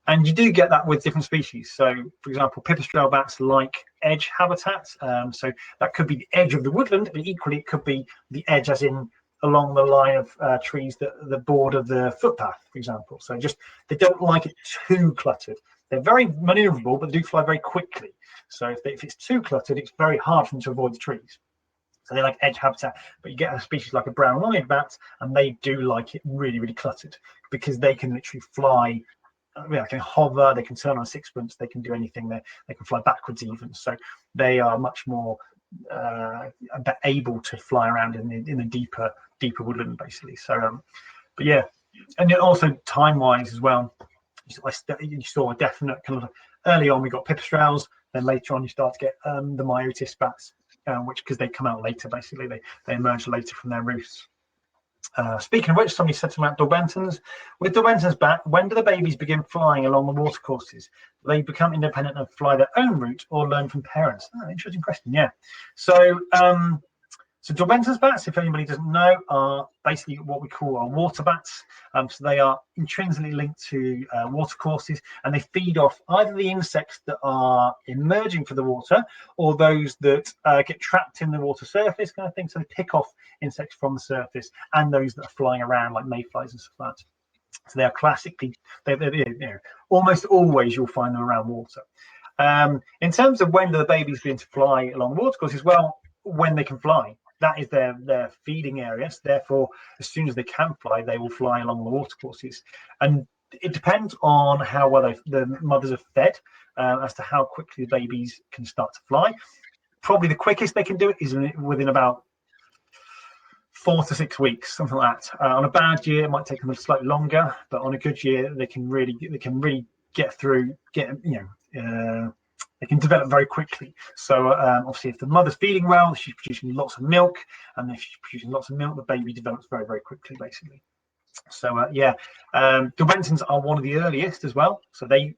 And you do get that with different species. So, for example, pipistrelle bats like edge habitats. So that could be the edge of the woodland, but equally it could be the edge as in along the line of trees that border the footpath, for example. So just, they don't like it too cluttered. They're very maneuverable, but they do fly very quickly. So if it's too cluttered, it's very hard for them to avoid the trees. So they like edge habitat, but you get a species like a brown-eyed bat, and they do like it really, really cluttered, because they can literally fly. They can hover, they can turn on sixpence, they can do anything. They can fly backwards even. So they are much more able to fly around in the deeper woodland, basically. So, but yeah, and then also time-wise as well, you saw a definite kind of, early on we got pipistrelles, then later on you start to get the myotis bats, which, because they come out later, basically they emerge later from their roosts. Speaking of which, somebody said something about Daubenton's. With Daubenton's bat, when do the babies begin flying along the watercourses? Do they become independent and fly their own route, or learn from parents? Oh, interesting question. Yeah. So Daubenton's bats, if anybody doesn't know, are basically what we call our water bats. So they are intrinsically linked to watercourses, and they feed off either the insects that are emerging from the water, or those that get trapped in the water surface, kind of thing. So they pick off insects from the surface, and those that are flying around, like mayflies and stuff like that. So they are classically, they're almost always you'll find them around water. In terms of when do the babies begin to fly along the watercourses, well, when they can fly. That is their feeding areas. Therefore, as soon as they can fly, they will fly along the watercourses. And it depends on how well the mothers are fed as to how quickly the babies can start to fly. Probably the quickest they can do it is within about 4 to 6 weeks, something like that. On a bad year, it might take them slightly longer, but on a good year, they can really get through. They can develop very quickly. So obviously, if the mother's feeding well, she's producing lots of milk, and if she's producing lots of milk, the baby develops very, very quickly, basically. So yeah, Daubentons are one of the earliest as well. So they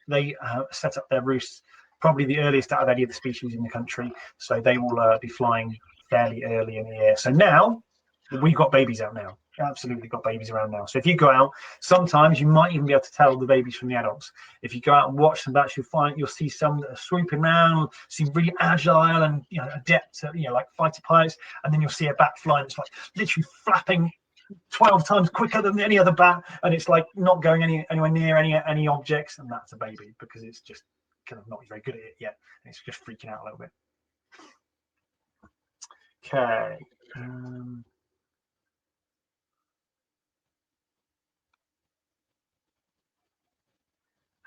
set up their roosts probably the earliest out of any of the species in the country. So they will be flying fairly early in the year. So now we've got babies out now. Absolutely got babies around now. So if you go out, sometimes you might even be able to tell the babies from the adults. If you go out and watch some bats, you'll see some that are swooping around, seem really agile and adept at, like fighter pilots, and then you'll see a bat flying. It's like literally flapping 12 times quicker than any other bat, and it's like not going anywhere near any objects, and that's a baby, because it's just kind of not very good at it yet. It's just freaking out a little bit. Okay.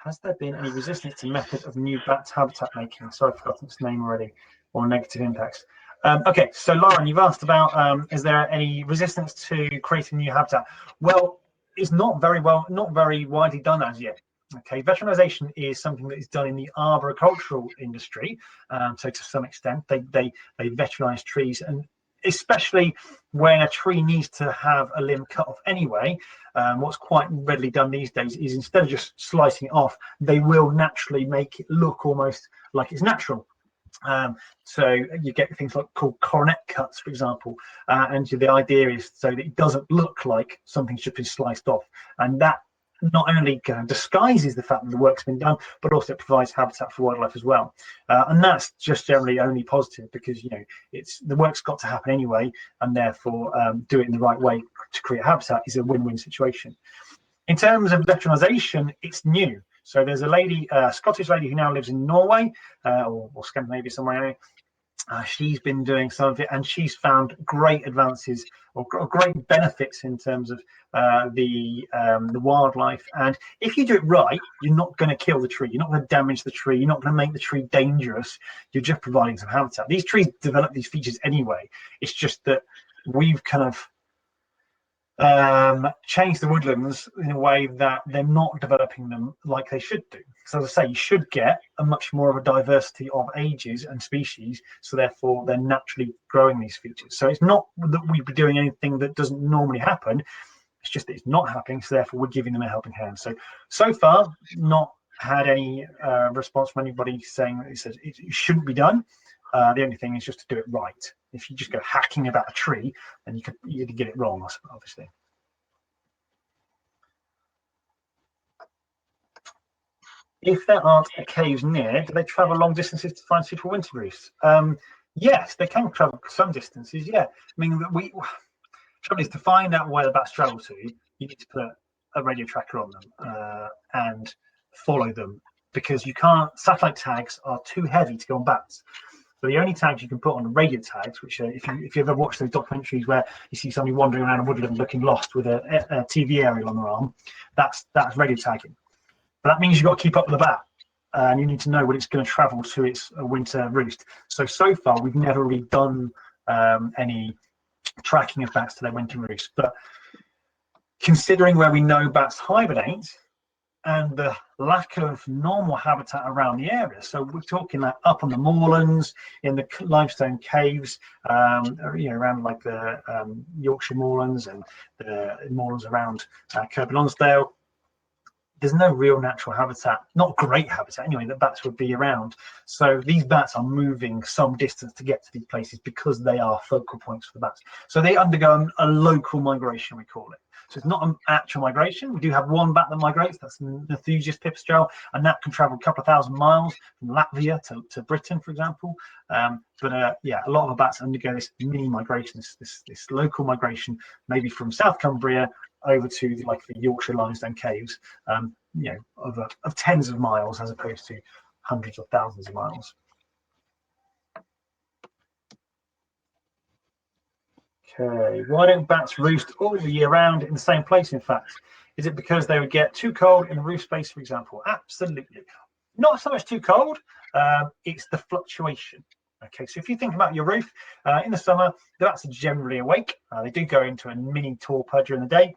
Has there been any resistance to method of new bat habitat making? Sorry, I've forgotten its name already. Or negative impacts. Okay, so Lauren, you've asked about is there any resistance to creating new habitat? Well, it's not very widely done as yet. Okay, veteranization is something that is done in the arboricultural industry. So to some extent, they veteranize trees, and especially when a tree needs to have a limb cut off anyway. What's quite readily done these days is, instead of just slicing it off, they will naturally make it look almost like it's natural. So you get things called coronet cuts, for example, and the idea is so that it doesn't look like something should be sliced off, and that not only disguises the fact that the work's been done, but also provides habitat for wildlife as well. And that's just generally only positive, because the work's got to happen anyway, and therefore do it in the right way to create habitat is a win-win situation. In terms of veteranization, it's new. So there's a lady, a Scottish lady, who now lives in Norway or Scandinavia somewhere, She's been doing some of it, and she's found great advances or great benefits in terms of the wildlife. And if you do it right, you're not going to kill the tree, you're not going to damage the tree, you're not going to make the tree dangerous. You're just providing some habitat. These trees develop these features anyway. It's just that we've kind of change the woodlands in a way that they're not developing them like they should do. So as I say, you should get a much more of a diversity of ages and species, so therefore they're naturally growing these features. So it's not that we'd be doing anything that doesn't normally happen, it's just that it's not happening, so therefore we're giving them a helping hand. So far, not had any response from anybody saying that it shouldn't be done. The only thing is just to do it right. If you just go hacking about a tree, then you could get it wrong, obviously. If there aren't caves near, do they travel long distances to find suitable winter roosts? Yes, they can travel some distances. Yeah, I mean, trouble is, to find out where the bats travel to, you need to put a radio tracker on them and follow them, because you can't. Satellite tags are too heavy to go on bats. So the only tags you can put on radio tags, which if you ever watch those documentaries where you see somebody wandering around a woodland looking lost with a TV aerial on their arm, that's radio tagging. But that means you've got to keep up with the bat, and you need to know when it's going to travel to its winter roost. So far, we've never really done any tracking of bats to their winter roost. But considering where we know bats hibernate, and the lack of normal habitat around the area, so we're talking like up on the moorlands, in the limestone caves, around like the Yorkshire moorlands and the moorlands around Kirby Lonsdale. There's no real natural habitat, not great habitat anyway, that bats would be around. So these bats are moving some distance to get to these places because they are focal points for the bats. So they undergo a local migration, we call it. So it's not an actual migration. We do have one bat that migrates, that's the Enthusiast pipistrelle, and that can travel a couple of thousand miles from Latvia to Britain, for example. Yeah, a lot of the bats undergo this mini migration, this local migration, maybe from South Cumbria over to the Yorkshire limestone caves, of tens of miles as opposed to hundreds of thousands of miles. Okay, why don't bats roost all the year round in the same place, in fact? Is it because they would get too cold in the roof space, for example? Absolutely. Not so much too cold, it's the fluctuation. Okay, so if you think about your roof, in the summer, the bats are generally awake. They do go into a mini torpor during the day,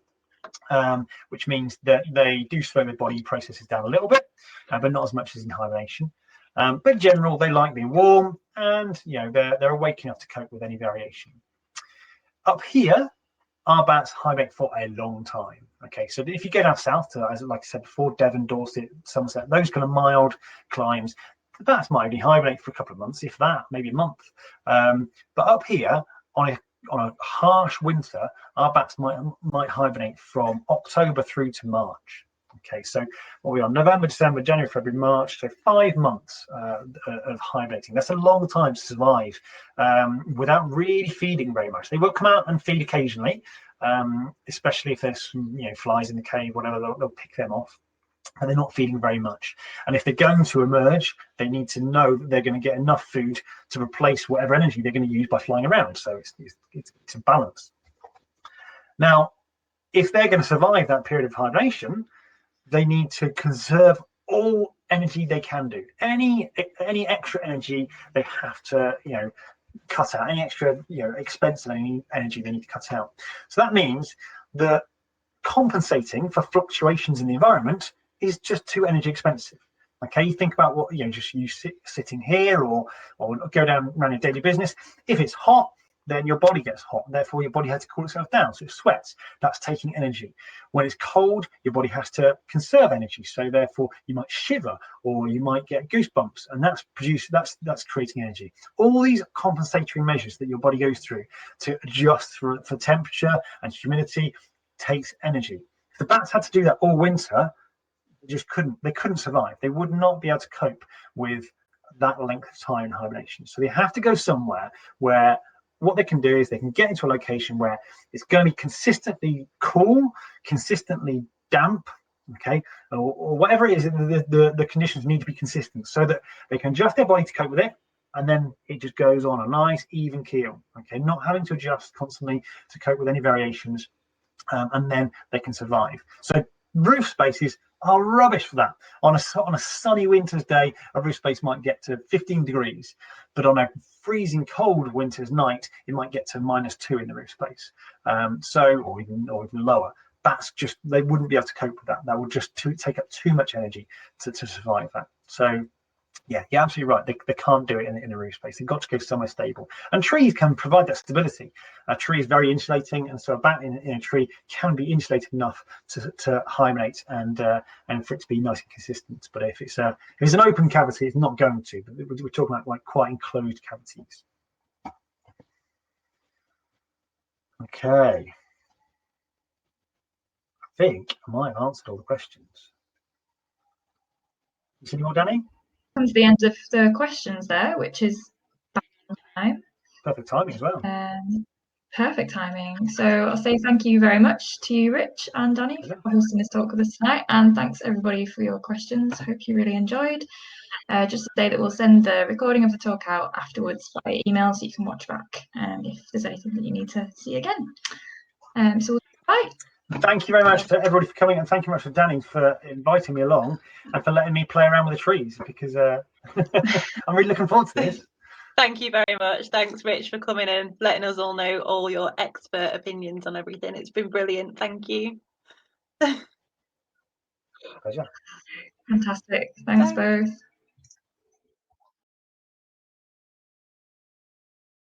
which means that they do slow their body processes down a little bit, but not as much as in hibernation. But in general, they like being warm, and they're awake enough to cope with any variation. Up here, our bats hibernate for a long time. Okay, so if you go down south to, as like I said before, Devon, Dorset, Somerset, those kind of mild climes, the bats might only hibernate for a couple of months, if that, maybe a month. But up here, on a harsh winter, our bats might hibernate from October through to March. Okay, so what we are, November, December, January, February, March, so 5 months of hibernating. That's a long time to survive without really feeding very much. They will come out and feed occasionally, especially if there's some, flies in the cave, whatever, they'll pick them off. And they're not feeding very much. And if they're going to emerge, they need to know that they're going to get enough food to replace whatever energy they're going to use by flying around. So it's a balance. Now, if they're going to survive that period of hibernation, they need to conserve all energy they can do. Any extra energy they have to, cut out. Any extra, expense and any energy they need to cut out. So that means that compensating for fluctuations in the environment is just too energy expensive. Okay, you think about what just you sitting here or go down around your daily business. If it's hot, then your body gets hot, therefore your body has to cool itself down, so it sweats. That's taking energy. When it's cold, your body has to conserve energy, so therefore you might shiver or you might get goosebumps, and that's creating energy. All these compensatory measures that your body goes through to adjust for temperature and humidity takes energy. If the bats had to do that all winter, they couldn't survive. They would not be able to cope with that length of time in hibernation. So they have to go somewhere where what they can do is they can get into a location where it's going to be consistently cool, consistently damp, okay, or whatever it is. The conditions need to be consistent so that they can adjust their body to cope with it, and then it just goes on a nice even keel. Okay, not having to adjust constantly to cope with any variations, and then they can survive. So roof spaces are rubbish for that. On a sunny winter's day, a roof space might get to 15 degrees, but on a freezing cold winter's night, it might get to -2 in the roof space. Or even lower. That's just, they wouldn't be able to cope with that. That would just take up too much energy to survive that. So yeah, you're absolutely right. They can't do it in a roof space. They've got to go somewhere stable. And trees can provide that stability. A tree is very insulating, and so a bat in a tree can be insulated enough to hibernate and for it to be nice and consistent. But if it's an open cavity, it's not going to. But we're talking about like quite enclosed cavities. Okay. I think I might have answered all the questions. You see any more, Danny? Comes to the end of the questions there, which is time. Perfect timing as well. Perfect timing. So I'll say thank you very much to you, Rich and Danny, for hosting this talk with us tonight, and thanks everybody for your questions. Hope you really enjoyed. Just to say that we'll send the recording of the talk out afterwards by email, so you can watch back if there's anything that you need to see again. So bye. Thank you very much to everybody for coming, and thank you very much for Danny for inviting me along and for letting me play around with the trees, because I'm really looking forward to this. Thank you very much. Thanks, Rich, for coming in, letting us all know all your expert opinions on everything. It's been brilliant. Thank you. Pleasure. Fantastic. Thanks both.